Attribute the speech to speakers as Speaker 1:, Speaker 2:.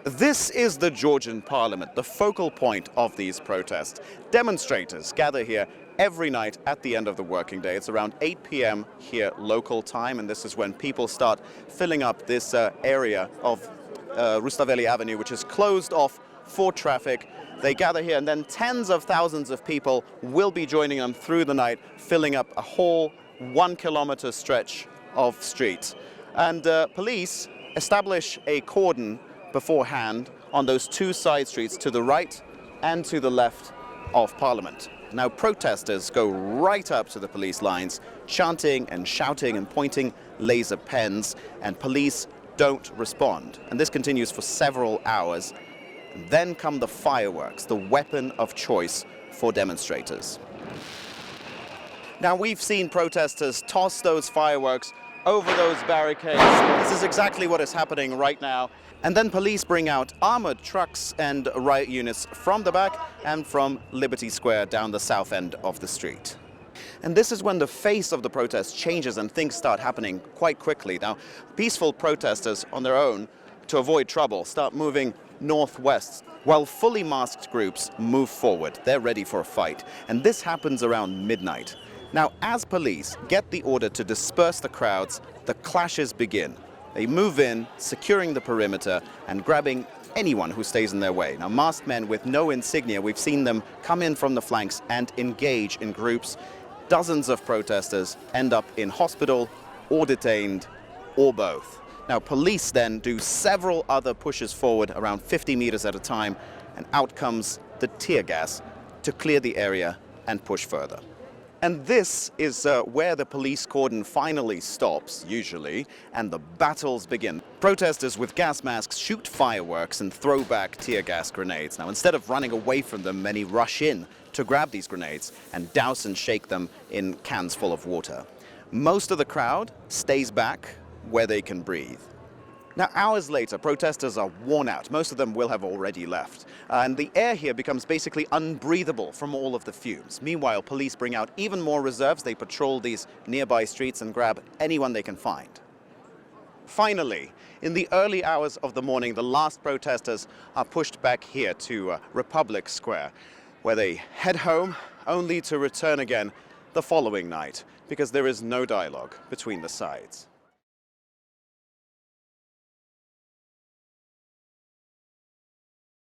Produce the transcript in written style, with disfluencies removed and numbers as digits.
Speaker 1: This is the Georgian parliament, the focal point of these protests. Demonstrators gather here every night at the end of the working day. It's around 8 p.m. here local time, and this is when people start filling up this area of Rustaveli Avenue, which is closed off for traffic. They gather here, and then tens of thousands of people will be joining them through the night, filling up a whole 1 kilometer stretch of street. And police establish a cordon beforehand on those two side streets to the right and to the left of Parliament. Now protesters go right up to the police lines, chanting and shouting and pointing laser pens, and police don't respond. And this continues for several hours. And then come the fireworks, the weapon of choice for demonstrators. Now we've seen protesters toss those fireworks over those barricades. This is exactly what is happening right now. And then police bring out armored trucks and riot units from the back and from Liberty Square down the south end of the street. And this is when the face of the protest changes and things start happening quite quickly. Now, peaceful protesters on their own, to avoid trouble, start moving northwest, while fully masked groups move forward. They're ready for a fight. And this happens around midnight. Now, as police get the order to disperse the crowds, the clashes begin. They move in, securing the perimeter and grabbing anyone who stays in their way. Now, masked men with no insignia, we've seen them come in from the flanks and engage in groups. Dozens of protesters end up in hospital or detained, or both. Now, police then do several other pushes forward around 50 meters at a time, and out comes the tear gas to clear the area and push further. And this is where the police cordon finally stops, usually, and the battles begin. Protesters with gas masks shoot fireworks and throw back tear gas grenades. Now, instead of running away from them, many rush in to grab these grenades and douse and shake them in cans full of water. Most of the crowd stays back where they can breathe. Now, hours later, protesters are worn out. Most of them will have already left. And the air here becomes basically unbreathable from all of the fumes. Meanwhile, police bring out even more reserves. They patrol these nearby streets and grab anyone they can find. Finally, in the early hours of the morning, the last protesters are pushed back here to Republic Square, where they head home only to return again the following night, because there is no dialogue between the sides.